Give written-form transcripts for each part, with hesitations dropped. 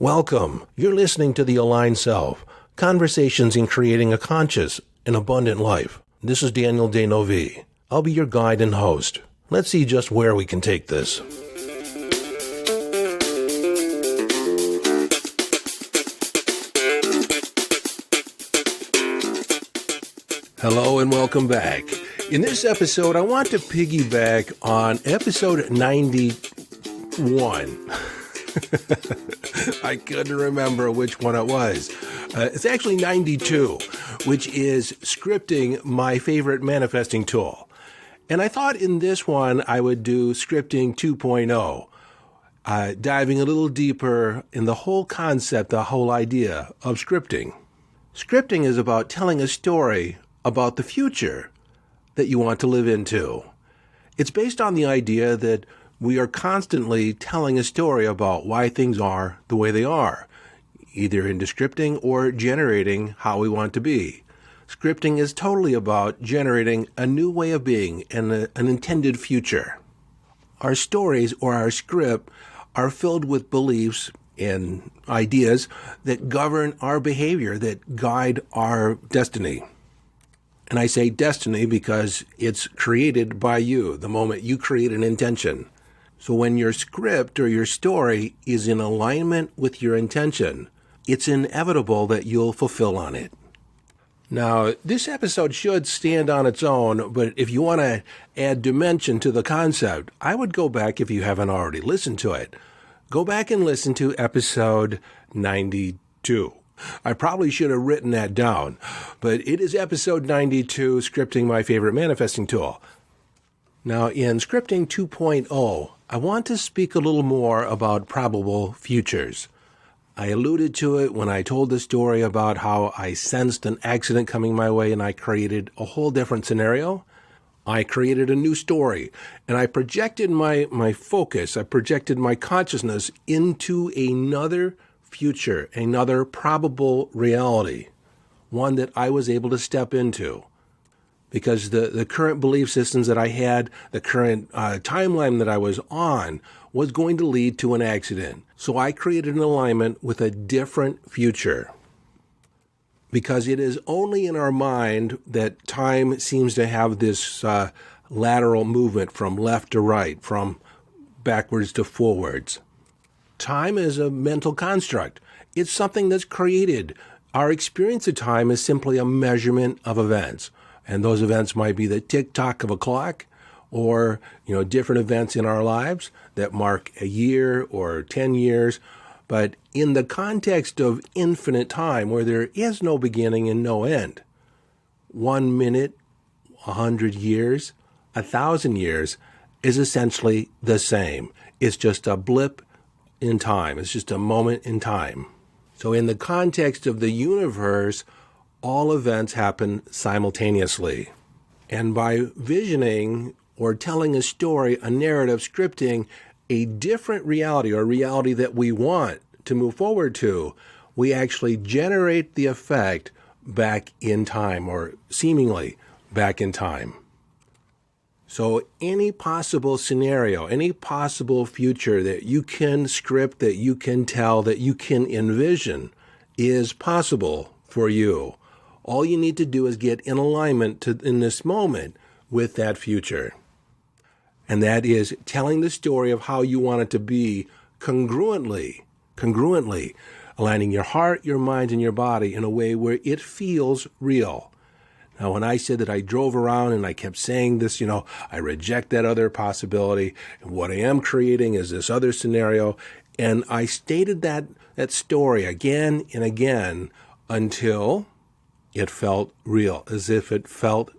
Welcome. You're listening to The Aligned Self, Conversations in Creating a Conscious and Abundant Life. This is Daniel Denovi. I'll be your guide and host. Let's see just where we can take this. Hello and welcome back. In this episode, I want to piggyback on episode 91. I couldn't remember which one it was. It's actually 92, which is scripting, my favorite manifesting tool. And I thought in this one I would do scripting 2.0, diving a little deeper in the whole concept, the whole idea of scripting. Scripting is about telling a story about the future that you want to live into. It's based on the idea that we are constantly telling a story about why things are the way they are, either in scripting or generating how we want to be. Scripting is totally about generating a new way of being and an intended future. Our stories or our script are filled with beliefs and ideas that govern our behavior, that guide our destiny. And I say destiny because it's created by you the moment you create an intention. So when your script or your story is in alignment with your intention, it's inevitable that you'll fulfill on it. Now, this episode should stand on its own, but if you want to add dimension to the concept, I would go back, if you haven't already listened to it, go back and listen to episode 92. I probably should have written that down, but it is episode 92, Scripting, My Favorite Manifesting Tool. Now, in Scripting 2.0, I want to speak a little more about probable futures. I alluded to it when I told the story about how I sensed an accident coming my way and I created a whole different scenario. I created a new story, and I projected my focus, I projected my consciousness into another future, another probable reality, one that I was able to step into. Because the current belief systems that I had, the current timeline that I was on, was going to lead to an accident. So I created an alignment with a different future. Because it is only in our mind that time seems to have this lateral movement from left to right, from backwards to forwards. Time is a mental construct. It's something that's created. Our experience of time is simply a measurement of events. And those events might be the tick-tock of a clock or, different events in our lives that mark a year or 10 years. But in the context of infinite time, where there is no beginning and no end, 1 minute, 100 years, 1,000 years is essentially the same. It's just a blip in time. It's just a moment in time. So in the context of the universe, all events happen simultaneously. And by visioning or telling a story, a narrative, scripting a different reality or a reality that we want to move forward to, we actually generate the effect back in time, or seemingly back in time. So any possible scenario, any possible future that you can script, that you can tell, that you can envision is possible for you. All you need to do is get in alignment in this moment with that future. And that is telling the story of how you want it to be congruently, aligning your heart, your mind, and your body in a way where it feels real. Now, when I said that I drove around and I kept saying this, I reject that other possibility, and what I am creating is this other scenario, and I stated that story again and again until it felt real, as if it felt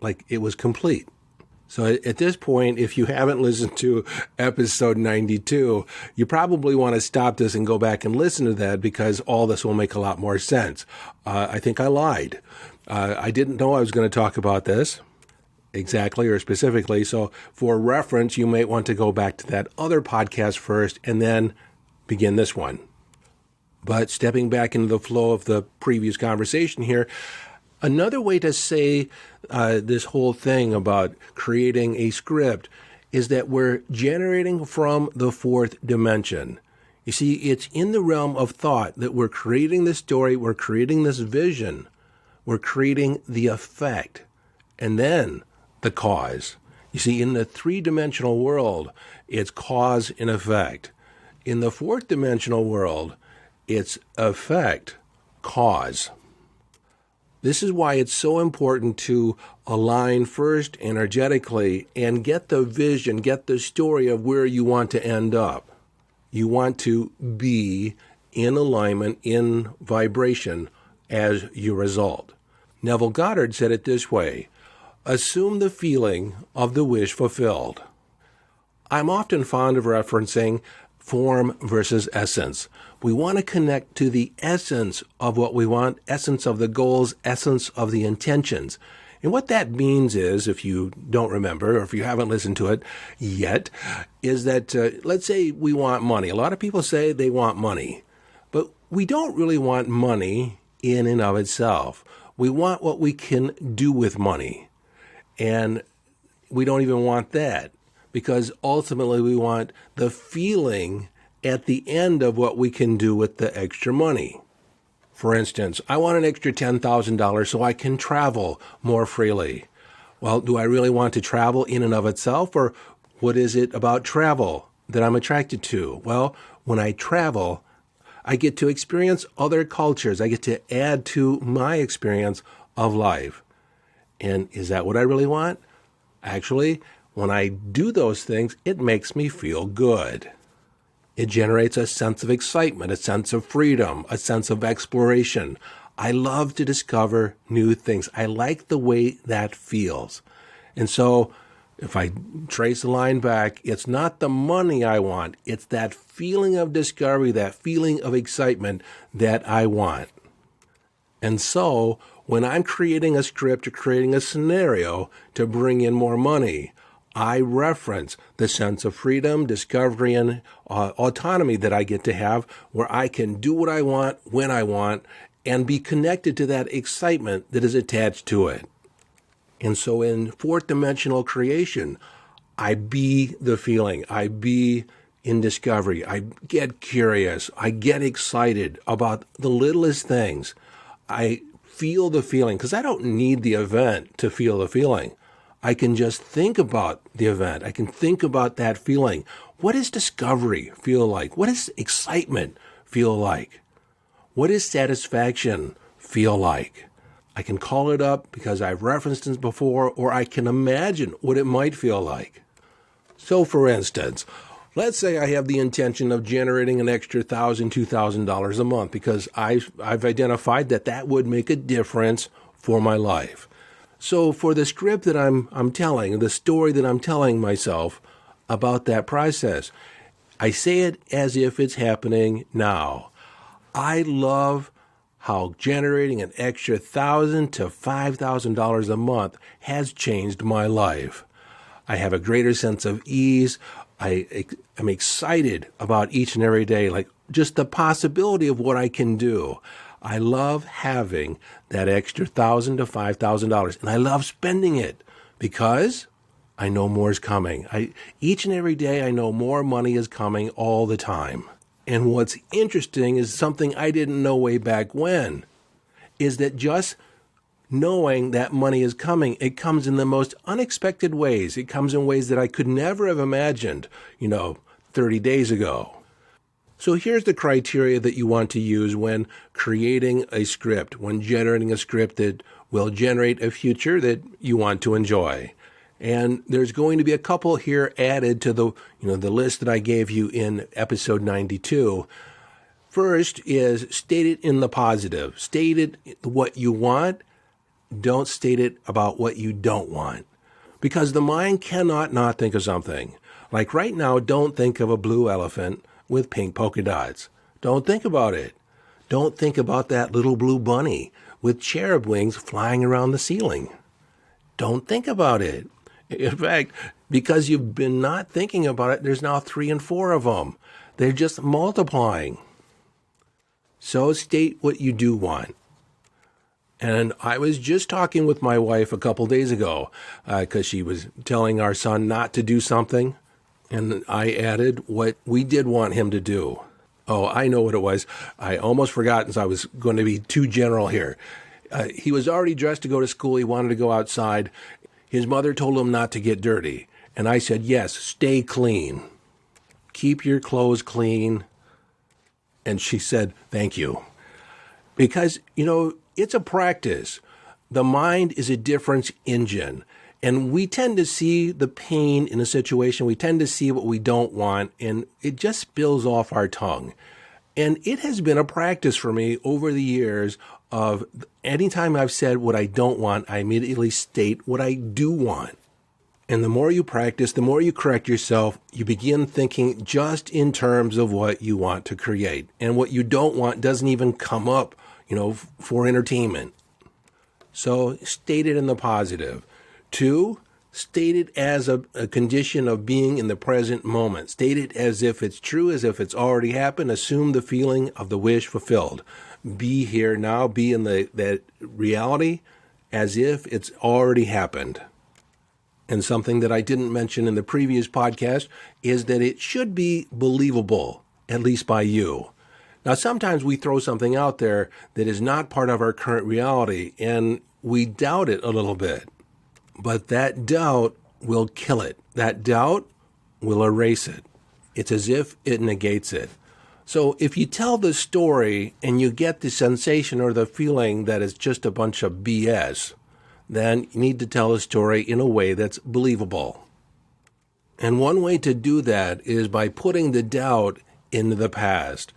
like it was complete. So at this point, if you haven't listened to episode 92, you probably want to stop this and go back and listen to that, because all this will make a lot more sense. I think I lied. I didn't know I was going to talk about this exactly or specifically. So for reference, you might want to go back to that other podcast first and then begin this one. But stepping back into the flow of the previous conversation here, another way to say this whole thing about creating a script is that we're generating from the fourth dimension. You see, it's in the realm of thought that we're creating this story, we're creating this vision, we're creating the effect, and then the cause. You see, in the three-dimensional world, it's cause and effect. In the fourth-dimensional world, it's effect, cause. This is why it's so important to align first energetically and get the vision, get the story of where you want to end up. You want to be in alignment, in vibration as your result. Neville Goddard said it this way: assume the feeling of the wish fulfilled. I'm often fond of referencing form versus essence. We want to connect to the essence of what we want, essence of the goals, essence of the intentions. And what that means is, if you don't remember or if you haven't listened to it yet, is that let's say we want money. A lot of people say they want money, but we don't really want money in and of itself. We want what we can do with money. And we don't even want that, because ultimately we want the feeling at the end of what we can do with the extra money. For instance, I want an extra $10,000 so I can travel more freely. Well, do I really want to travel in and of itself, or what is it about travel that I'm attracted to? Well, when I travel, I get to experience other cultures. I get to add to my experience of life. And is that what I really want? Actually, when I do those things, it makes me feel good. It generates a sense of excitement, a sense of freedom, a sense of exploration. I love to discover new things. I like the way that feels. And so if I trace the line back, it's not the money I want. It's that feeling of discovery, that feeling of excitement that I want. And so when I'm creating a script or creating a scenario to bring in more money, I reference the sense of freedom, discovery, and autonomy that I get to have, where I can do what I want, when I want, and be connected to that excitement that is attached to it. And so in fourth dimensional creation, I be the feeling. I be in discovery. I get curious. I get excited about the littlest things. I feel the feeling, because I don't need the event to feel the feeling. I can just think about the event. I can think about that feeling. What does discovery feel like? What does excitement feel like? What does satisfaction feel like? I can call it up because I've referenced it before, or I can imagine what it might feel like. So for instance, let's say I have the intention of generating an extra $1,000, $2,000 a month because I've identified that would make a difference for my life. So for the script that I'm telling, the story that I'm telling myself about that process, I say it as if it's happening now. I love how generating an extra $1,000 to $5,000 a month has changed my life. I have a greater sense of ease. I am excited about each and every day, like just the possibility of what I can do. I love having that extra $1,000 to $5,000, and I love spending it because I know more is coming. Each and every day I know more money is coming all the time. And what's interesting is something I didn't know way back when, is that just knowing that money is coming, it comes in the most unexpected ways. It comes in ways that I could never have imagined, 30 days ago. So here's the criteria that you want to use when creating a script, when generating a script that will generate a future that you want to enjoy. And there's going to be a couple here added to the list that I gave you in episode 92. First is state it in the positive. State it what you want. Don't state it about what you don't want. Because the mind cannot not think of something. Like right now, don't think of a blue elephant with pink polka dots. Don't think about it. Don't think about that little blue bunny with cherub wings flying around the ceiling. Don't think about it. In fact, because you've been not thinking about it, there's now 3 and 4 of them. They're just multiplying. So state what you do want. And I was just talking with my wife a couple days ago because she was telling our son not to do something. And I added what we did want him to do. Oh, I know what it was. I almost forgot since I was going to be too general here. He was already dressed to go to school. He wanted to go outside. His mother told him not to get dirty. And I said, yes, stay clean. Keep your clothes clean. And she said, thank you. Because, it's a practice. The mind is a difference engine. And we tend to see the pain in a situation. We tend to see what we don't want, and it just spills off our tongue. And it has been a practice for me over the years of anytime I've said what I don't want, I immediately state what I do want. And the more you practice, the more you correct yourself, you begin thinking just in terms of what you want to create. And what you don't want doesn't even come up, for entertainment. So state it in the positive. 2, state it as a condition of being in the present moment. State it as if it's true, as if it's already happened. Assume the feeling of the wish fulfilled. Be here now. Be in that reality as if it's already happened. And something that I didn't mention in the previous podcast is that it should be believable, at least by you. Now, sometimes we throw something out there that is not part of our current reality, and we doubt it a little bit. But that doubt will kill it. That doubt will erase it. It's as if it negates it. So if you tell the story and you get the sensation or the feeling that it's just a bunch of BS, then you need to tell a story in a way that's believable. And one way to do that is by putting the doubt into the past.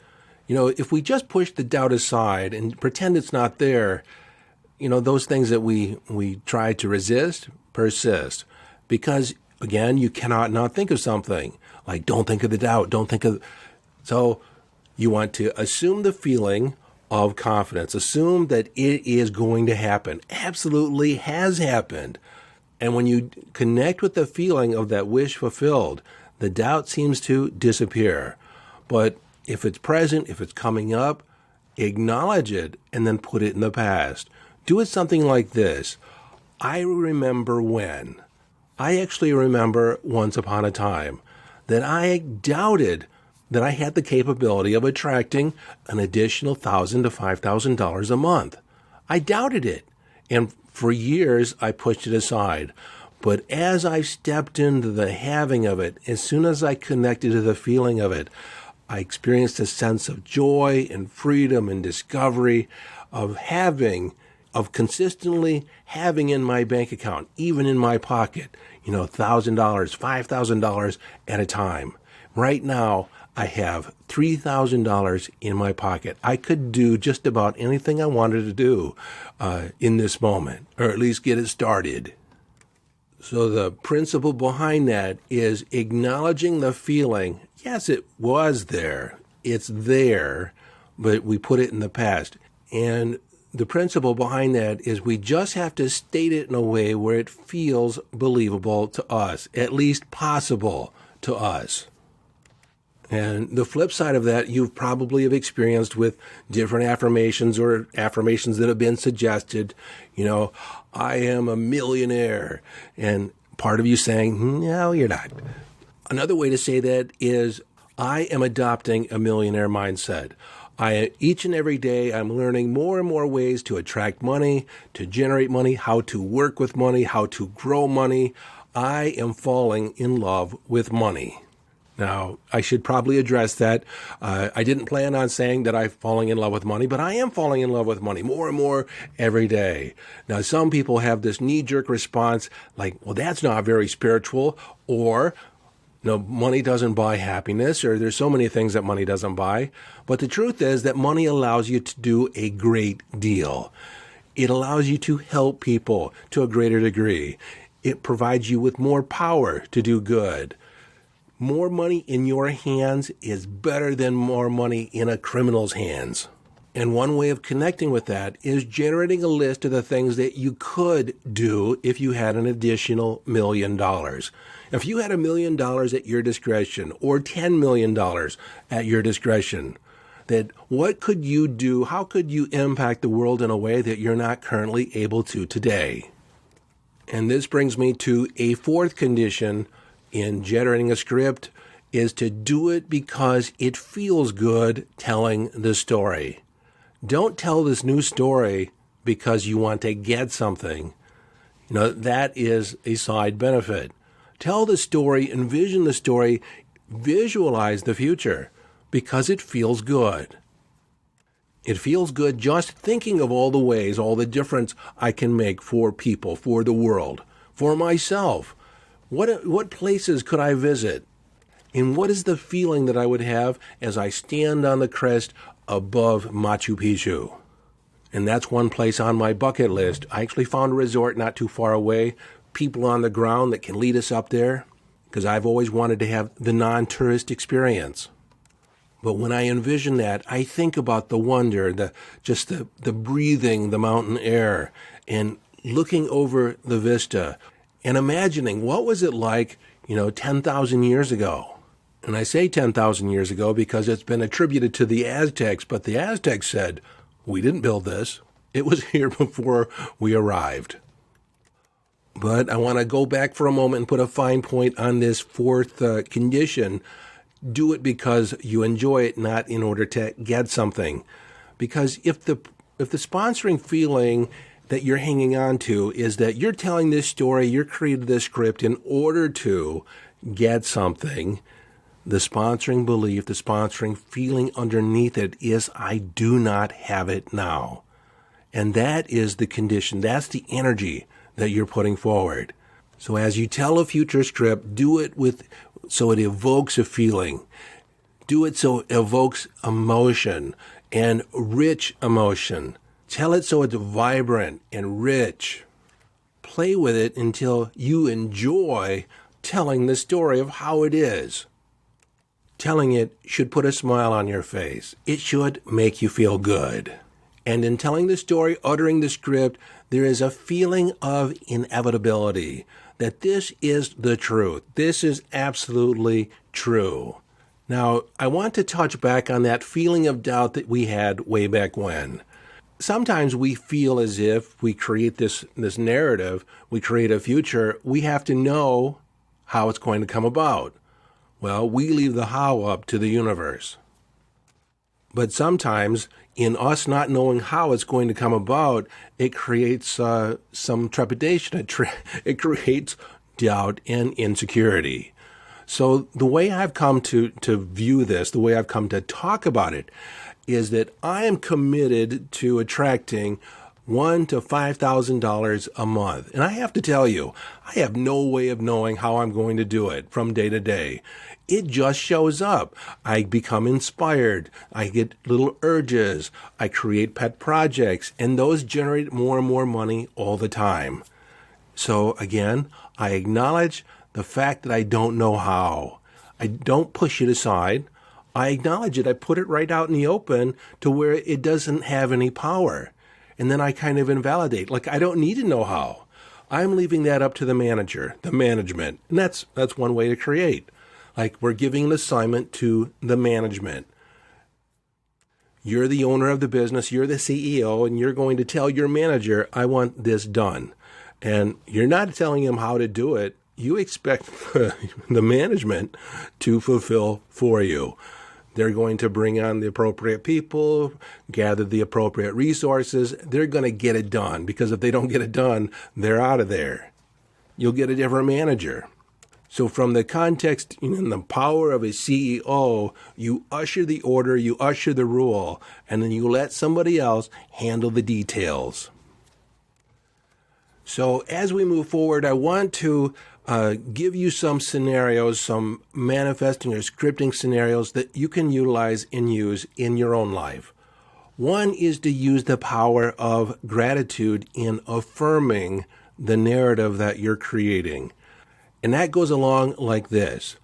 If we just push the doubt aside and pretend it's not there, those things that we try to resist persist. Because, again, you cannot not think of something. Like, don't think of the doubt, So you want to assume the feeling of confidence. Assume that it is going to happen. Absolutely has happened. And when you connect with the feeling of that wish fulfilled, the doubt seems to disappear. But if it's present, if it's coming up, acknowledge it and then put it in the past. Do it something like this. I remember when. I actually remember once upon a time that I doubted that I had the capability of attracting an additional $1,000 to $5,000 a month. I doubted it. And for years, I pushed it aside. But as I stepped into the having of it, as soon as I connected to the feeling of it, I experienced a sense of joy and freedom and discovery of consistently having in my bank account, even in my pocket, $1,000, $5,000 at a time. Right now, I have $3,000 in my pocket. I could do just about anything I wanted to do in this moment, or at least get it started. So the principle behind that is acknowledging the feeling. Yes, it was there. It's there, but we put it in the past. And the principle behind that is we just have to state it in a way where it feels believable to us, at least possible to us. And the flip side of that, you probably have experienced with different affirmations or affirmations that have been suggested. I am a millionaire. And part of you saying, no, you're not. Another way to say that is, I am adopting a millionaire mindset. Each and every day, I'm learning more and more ways to attract money, to generate money, how to work with money, how to grow money. I am falling in love with money. Now, I should probably address that. I didn't plan on saying that I'm falling in love with money, but I am falling in love with money more and more every day. Now, some people have this knee-jerk response like, well, that's not very spiritual, or money doesn't buy happiness, or there's so many things that money doesn't buy. But the truth is that money allows you to do a great deal. It allows you to help people to a greater degree. It provides you with more power to do good. More money in your hands is better than more money in a criminal's hands. And one way of connecting with that is generating a list of the things that you could do if you had an additional $1 million. If you had $1 million at your discretion, or $10 million at your discretion, that what could you do? How could you impact the world in a way that you're not currently able to today? And this brings me to a fourth condition in generating a script is to do it because it feels good telling the story. Don't tell this new story because you want to get something. That is a side benefit. Tell the story, envision the story, visualize the future because it feels good. It feels good just thinking of all the ways, all the difference I can make for people, for the world, for myself. What places could I visit? And what is the feeling that I would have as I stand on the crest above Machu Picchu? And that's one place on my bucket list. I actually found a resort not too far away, people on the ground that can lead us up there, because I've always wanted to have the non-tourist experience. But when I envision that, I think about the wonder, the breathing, the mountain air, and looking over the vista, and imagining what was it like, 10,000 years ago. And I say 10,000 years ago because it's been attributed to the Aztecs, but the Aztecs said, we didn't build this. It was here before we arrived. But I want to go back for a moment and put a fine point on this fourth condition. Do it because you enjoy it, not in order to get something. Because if the sponsoring feeling that you're hanging on to is that you're telling this story, you're creating this script in order to get something, the sponsoring belief, the sponsoring feeling underneath it is, I do not have it now. And that is the condition. That's the energy that you're putting forward. So as you tell a future script, do it so it evokes a feeling. Do it so it evokes emotion and rich emotion. Tell it so it's vibrant and rich. Play with it until you enjoy telling the story of how it is. Telling it should put a smile on your face. It should make you feel good. And in telling the story, uttering the script, there is a feeling of inevitability, that this is the truth. This is absolutely true. Now, I want to touch back on that feeling of doubt that we had way back when. Sometimes we feel as if we create this narrative, we create a future, we have to know how it's going to come about. Well, we leave the how up to the universe. But sometimes, in us not knowing how it's going to come about, it creates some trepidation. It creates doubt and insecurity. So the way I've come to view this, the way I've come to talk about it, is that I am committed to attracting $1,000 to $5,000 a month. And I have to tell you, I have no way of knowing how I'm going to do it from day to day. It just shows up. I become inspired. I get little urges. I create pet projects, and those generate more and more money all the time. So again, I acknowledge the fact that I don't know how. I don't push it aside. I acknowledge it. I put it right out in the open to where it doesn't have any power. And then I kind of invalidate. Like, I don't need to know how. I'm leaving that up to the manager, the management. And that's one way to create. Like, we're giving an assignment to the management. You're the owner of the business, you're the CEO, and you're going to tell your manager, I want this done. And you're not telling him how to do it. You expect the management to fulfill for you. They're going to bring on the appropriate people, gather the appropriate resources. They're going to get it done, because if they don't get it done, they're out of there. You'll get a different manager. So from the context and the power of a CEO, you usher the order, you usher the rule, and then you let somebody else handle the details. So as we move forward, I want to give you some scenarios, some manifesting or scripting scenarios that you can utilize and use in your own life. One is to use the power of gratitude in affirming the narrative that you're creating. And that goes along like this.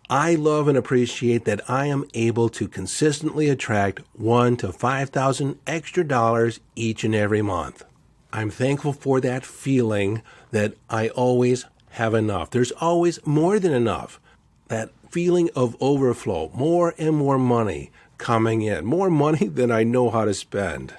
I love and appreciate that I am able to consistently attract $1,000 to $5,000 extra dollars each and every month. I'm thankful for that feeling that I always have enough. There's always more than enough. That feeling of overflow, more and more money coming in, more money than I know how to spend.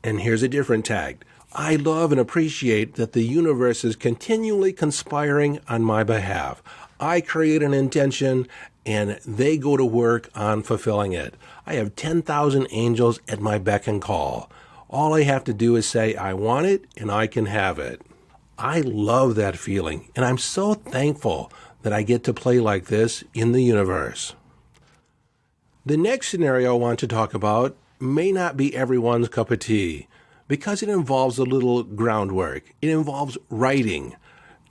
And here's a different tag. I love and appreciate that the universe is continually conspiring on my behalf. I create an intention and they go to work on fulfilling it. I have 10,000 angels at my beck and call. All I have to do is say, I want it, and I can have it. I love that feeling, and I'm so thankful that I get to play like this in the universe. The next scenario I want to talk about may not be everyone's cup of tea because it involves a little groundwork. It involves writing.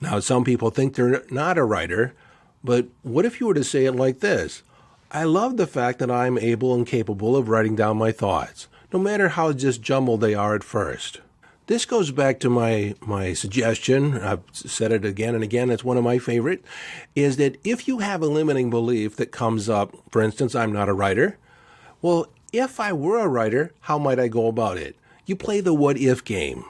Now, some people think they're not a writer, but what if you were to say it like this? I love the fact that I'm able and capable of writing down my thoughts, no matter how just jumbled they are at first. This goes back to my suggestion, I've said it again and again, it's one of my favorite, is that if you have a limiting belief that comes up, for instance, I'm not a writer, well, if I were a writer, how might I go about it? You play the what-if game.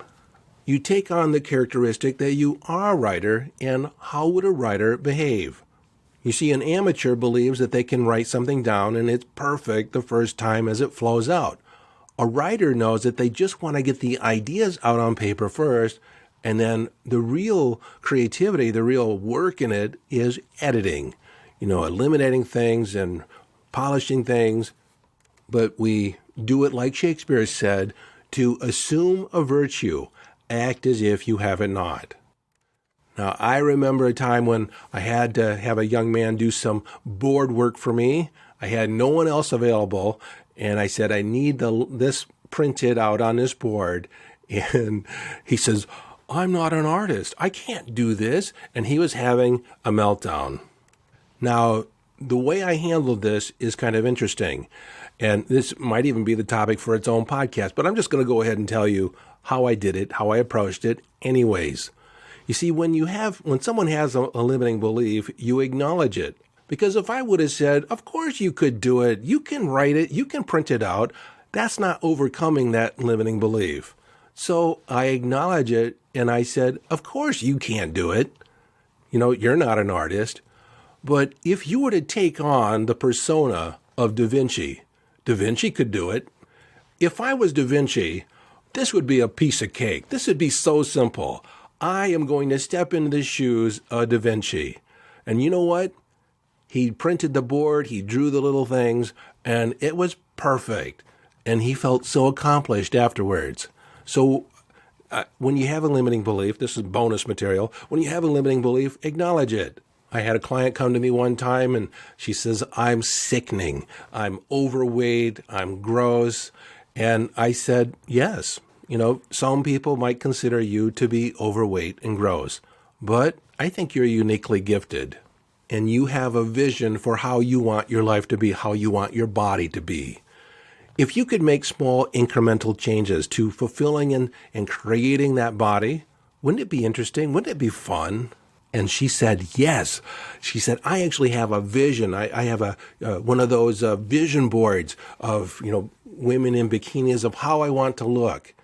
You take on the characteristic that you are a writer, and how would a writer behave? You see, an amateur believes that they can write something down and it's perfect the first time as it flows out. A writer knows that they just want to get the ideas out on paper first, and then the real creativity, the real work in it is editing, eliminating things and polishing things. But we do it like Shakespeare said, to assume a virtue, act as if you have it not. Now, I remember a time when I had to have a young man do some board work for me. I had no one else available, and I said, I need this printed out on this board. And he says, I'm not an artist. I can't do this. And he was having a meltdown. Now, the way I handled this is kind of interesting. And this might even be the topic for its own podcast. But I'm just going to go ahead and tell you how I did it, how I approached it anyways. You see, when someone has a limiting belief, you acknowledge it. Because if I would have said, of course you could do it, you can write it, you can print it out, that's not overcoming that limiting belief. So I acknowledge it, and I said, of course you can't do it. You're not an artist. But if you were to take on the persona of Da Vinci could do it. If I was Da Vinci, this would be a piece of cake. This would be so simple. I am going to step into the shoes of Da Vinci. And you know what? He printed the board, he drew the little things, and it was perfect. And he felt so accomplished afterwards. So when you have a limiting belief, this is bonus material, when you have a limiting belief, acknowledge it. I had a client come to me one time, and she says, I'm sickening, I'm overweight, I'm gross. And I said, yes, some people might consider you to be overweight and gross, but I think you're uniquely gifted. And you have a vision for how you want your life to be, how you want your body to be. If you could make small incremental changes to fulfilling and creating that body, wouldn't it be interesting? Wouldn't it be fun? And she said, yes. She said, I actually have a vision. I have one of those vision boards of, women in bikinis of how I want to look.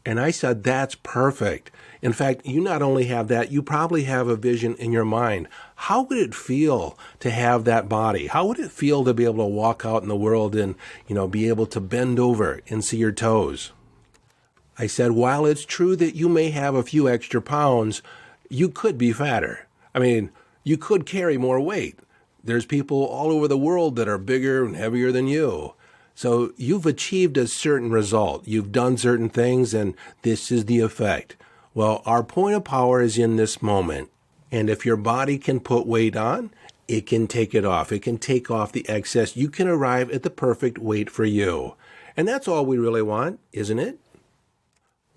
And I said, that's perfect. In fact, you not only have that, you probably have a vision in your mind. How would it feel to have that body? How would it feel to be able to walk out in the world and, be able to bend over and see your toes? I said, while it's true that you may have a few extra pounds, you could be fatter. I mean, you could carry more weight. There's people all over the world that are bigger and heavier than you. So you've achieved a certain result. You've done certain things, and this is the effect. Well, our point of power is in this moment. And if your body can put weight on, it can take it off. It can take off the excess. You can arrive at the perfect weight for you. And that's all we really want, isn't it?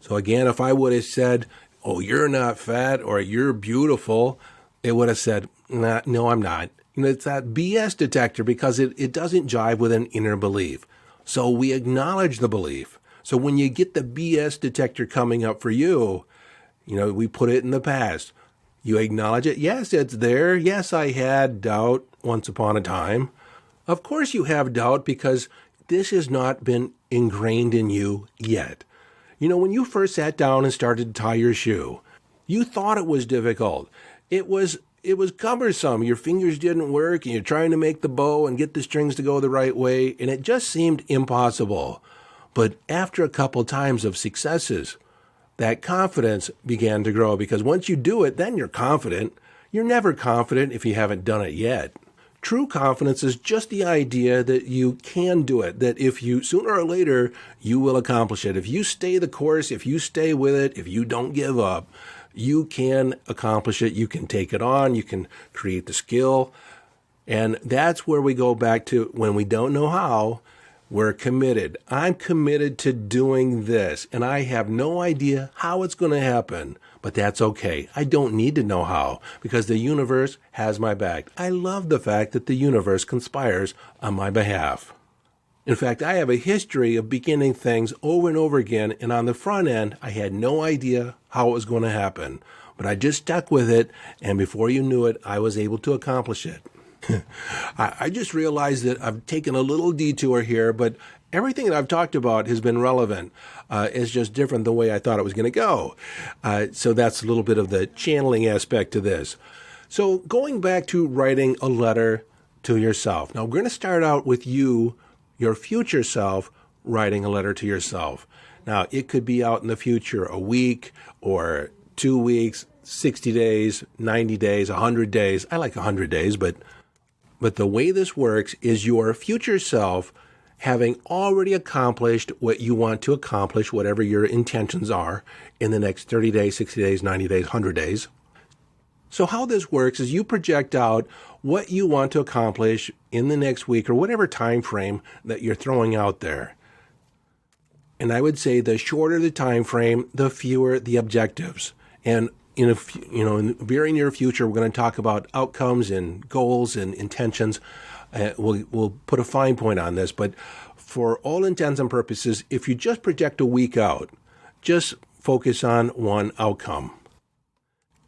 So again, if I would have said, oh, you're not fat or you're beautiful, it would have said, nah, no, I'm not. It's that BS detector because it doesn't jive with an inner belief. So we acknowledge the belief. So when you get the BS detector coming up for you, we put it in the past. You acknowledge it. Yes, it's there. Yes, I had doubt once upon a time. Of course you have doubt because this has not been ingrained in you yet. When you first sat down and started to tie your shoe, you thought it was difficult. It was cumbersome. Your fingers didn't work, and you're trying to make the bow and get the strings to go the right way, and it just seemed impossible. But after a couple times of successes, that confidence began to grow because once you do it, then you're confident. You're never confident if you haven't done it yet. True confidence is just the idea that you can do it, that if you, sooner or later, you will accomplish it. If you stay the course, if you stay with it, if you don't give up, you can accomplish it. You can take it on. You can create the skill. And that's where we go back to when we don't know how, we're committed. I'm committed to doing this, and I have no idea how it's going to happen, but that's okay. I don't need to know how because the universe has my back. I love the fact that the universe conspires on my behalf. In fact, I have a history of beginning things over and over again, and on the front end, I had no idea how it was going to happen, but I just stuck with it, and before you knew it, I was able to accomplish it. I just realized that I've taken a little detour here, but everything that I've talked about has been relevant. It's just different the way I thought it was going to go. So that's a little bit of the channeling aspect to this. So going back to writing a letter to yourself. Now, we're going to start out with you, your future self, writing a letter to yourself. Now, it could be out in the future, a week or 2 weeks, 60 days, 90 days, 100 days. I like 100 days, but the way this works is your future self having already accomplished what you want to accomplish, whatever your intentions are, in the next 30 days, 60 days, 90 days, 100 days. So how this works is you project out what you want to accomplish in the next week or whatever time frame that you're throwing out there. And I would say the shorter the time frame, the fewer the objectives. And in the very near future, we're going to talk about outcomes and goals and intentions. We'll put a fine point on this, but for all intents and purposes, if you just project a week out, just focus on one outcome.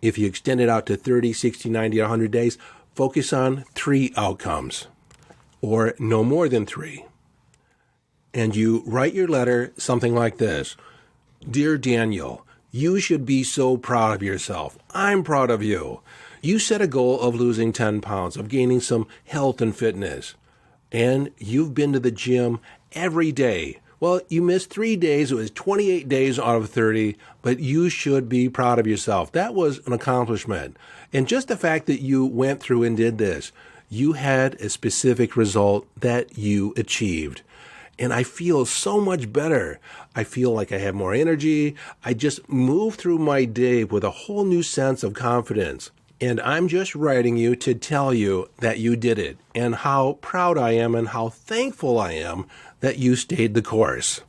If you extend it out to 30, 60, 90, 100 days, focus on 3 outcomes, or no more than 3. And you write your letter something like this. Dear Daniel, you should be so proud of yourself. I'm proud of you. You set a goal of losing 10 pounds, of gaining some health and fitness. And you've been to the gym every day. Well, you missed 3 days. It was 28 days out of 30, but you should be proud of yourself. That was an accomplishment. And just the fact that you went through and did this, you had a specific result that you achieved. And I feel so much better. I feel like I have more energy. I just move through my day with a whole new sense of confidence. And I'm just writing you to tell you that you did it and how proud I am and how thankful I am that you stayed the course.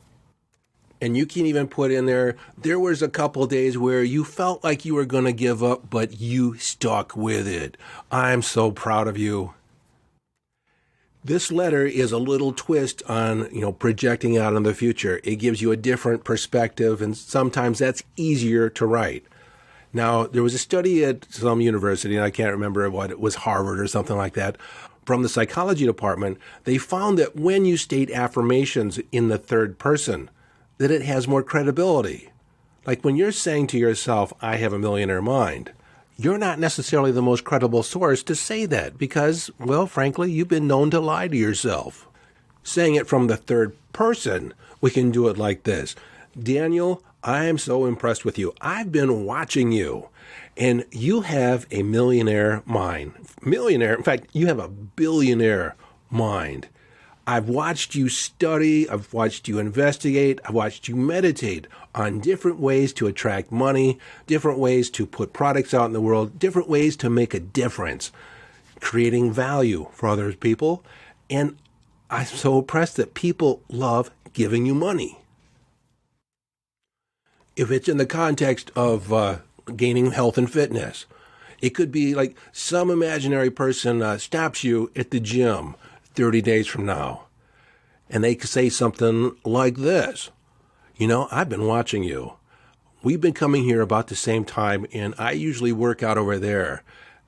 And you can even put in there was a couple days where you felt like you were going to give up, but you stuck with it. I'm so proud of you. This letter is a little twist on, projecting out in the future. It gives you a different perspective, and sometimes that's easier to write. Now, there was a study at some university, and I can't remember what it was, Harvard or something like that, from the psychology department. They found that when you state affirmations in the third person, that it has more credibility. Like when you're saying to yourself, I have a millionaire mind, you're not necessarily the most credible source to say that because, well, frankly, you've been known to lie to yourself. Saying it from the third person, we can do it like this. Daniel, I am so impressed with you. I've been watching you, and you have a millionaire mind. Millionaire, in fact, you have a billionaire mind. I've watched you study, I've watched you investigate, I've watched you meditate on different ways to attract money, different ways to put products out in the world, different ways to make a difference, creating value for other people. And I'm so impressed that people love giving you money. If it's in the context of gaining health and fitness, it could be like some imaginary person stops you at the gym 30 days from now, and they could say something like this. I've been watching you. We've been coming here about the same time, and I usually work out over there,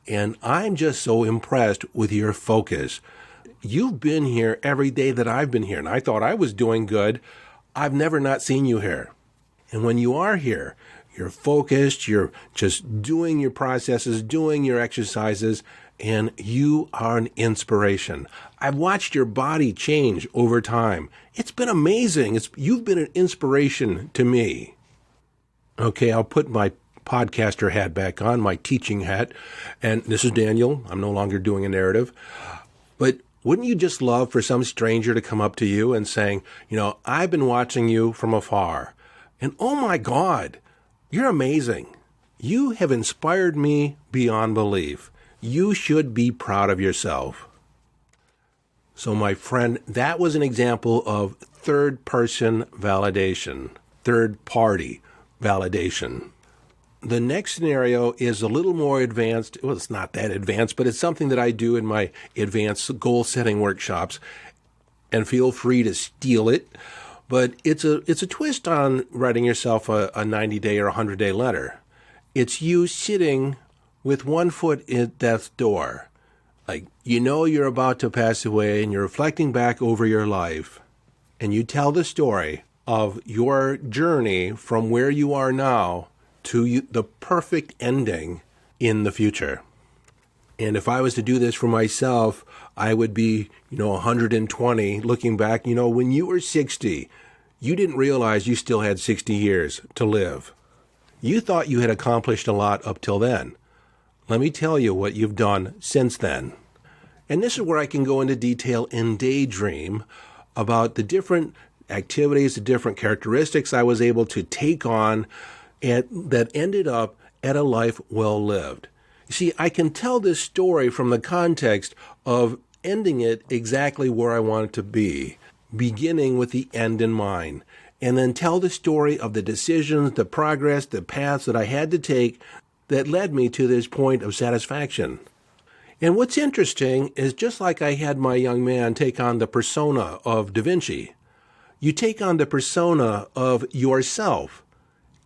and I'm just so impressed with your focus. You've been here every day that I've been here, and I thought I was doing good. I've never not seen you here. And when you are here, you're focused, you're just doing your processes, doing your exercises, and you are an inspiration. I've watched your body change over time. It's been amazing. You've been an inspiration to me. Okay, I'll put my podcaster hat back on, my teaching hat. And this is Daniel. I'm no longer doing a narrative. But wouldn't you just love for some stranger to come up to you and saying, I've been watching you from afar, and oh my God, you're amazing. You have inspired me beyond belief. You should be proud of yourself. So my friend, that was an example of third-person validation, third-party validation. The next scenario is a little more advanced. Well, it's not that advanced, but it's something that I do in my advanced goal-setting workshops, and feel free to steal it. But it's a twist on writing yourself a 90-day or 100-day letter. It's you sitting with one foot at death's door. Like, you're about to pass away and you're reflecting back over your life, and you tell the story of your journey from where you are now to the perfect ending in the future. And if I was to do this for myself, I would be, 120, looking back, when you were 60, you didn't realize you still had 60 years to live. You thought you had accomplished a lot up till then. Let me tell you what you've done since then. And this is where I can go into detail and daydream about the different activities, the different characteristics I was able to take on that ended up at a life well lived. You see, I can tell this story from the context of ending it exactly where I want it to be, beginning with the end in mind, and then tell the story of the decisions, the progress, the paths that I had to take that led me to this point of satisfaction. And what's interesting is, just like I had my young man take on the persona of Da Vinci, you take on the persona of yourself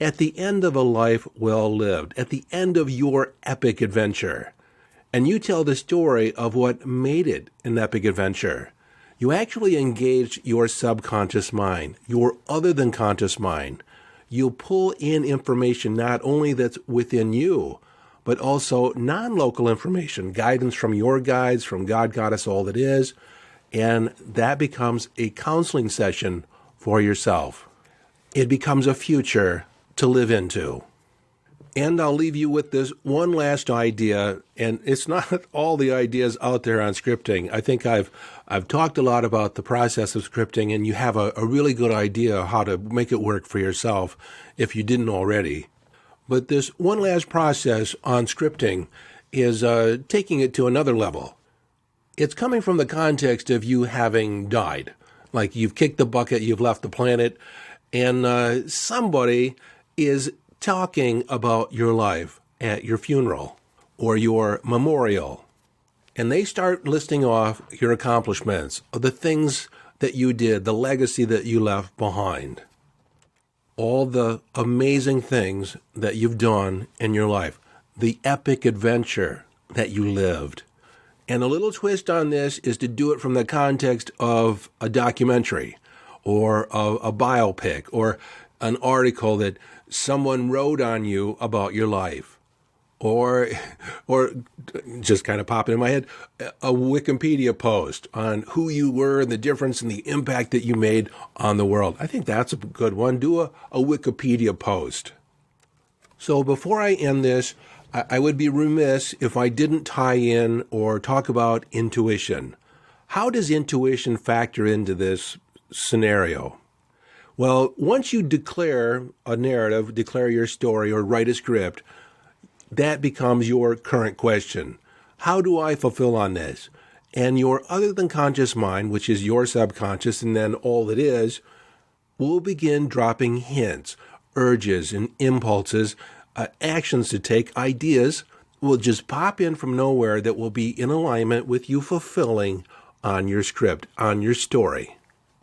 at the end of a life well lived, at the end of your epic adventure. And you tell the story of what made it an epic adventure. You actually engage your subconscious mind, your other than conscious mind. You'll pull in information not only that's within you, but also non-local information, guidance from your guides, from God, Goddess, all that is, and that becomes a counseling session for yourself. It becomes a future to live into. And I'll leave you with this one last idea, and it's not all the ideas out there on scripting. I think I've talked a lot about the process of scripting, and you have a really good idea how to make it work for yourself if you didn't already. But this one last process on scripting is taking it to another level. It's coming from the context of you having died. Like, you've kicked the bucket, you've left the planet, and somebody is talking about your life at your funeral or your memorial. And they start listing off your accomplishments, the things that you did, the legacy that you left behind, all the amazing things that you've done in your life, the epic adventure that you lived. And a little twist on this is to do it from the context of a documentary or a biopic or an article that someone wrote on you about your life, or just kind of popping in my head, a Wikipedia post on who you were and the difference and the impact that you made on the world. I think that's a good one. Do a Wikipedia post. So before I end this, I would be remiss if I didn't tie in or talk about intuition. How does intuition factor into this scenario? Well, once you declare a narrative, declare your story, or write a script, that becomes your current question. How do I fulfill on this? And your other than conscious mind, which is your subconscious and then all it is, will begin dropping hints, urges, and impulses, actions to take, ideas will just pop in from nowhere that will be in alignment with you fulfilling on your script, on your story.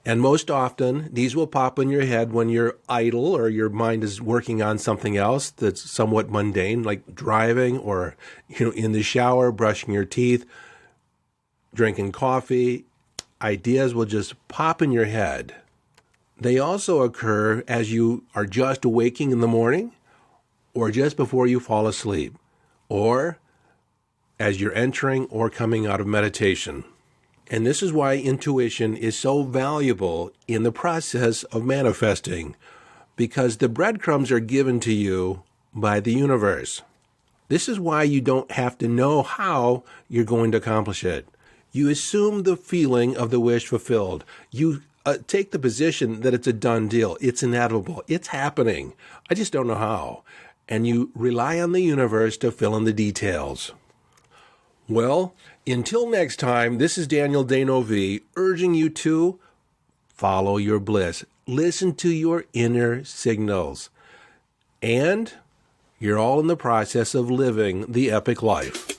And most often, these will pop in your head when you're idle or your mind is working on something else that's somewhat mundane, like driving or, in the shower, brushing your teeth, drinking coffee. Ideas will just pop in your head. They also occur as you are just awaking in the morning or just before you fall asleep, or as you're entering or coming out of meditation. And this is why intuition is so valuable in the process of manifesting, because the breadcrumbs are given to you by the universe. This is why you don't have to know how you're going to accomplish it. You assume the feeling of the wish fulfilled. You take the position that it's a done deal. It's inevitable. It's happening. I just don't know how. And you rely on the universe to fill in the details. Well, until next time, this is Daniel Denovi urging you to follow your bliss. Listen to your inner signals. And you're all in the process of living the epic life.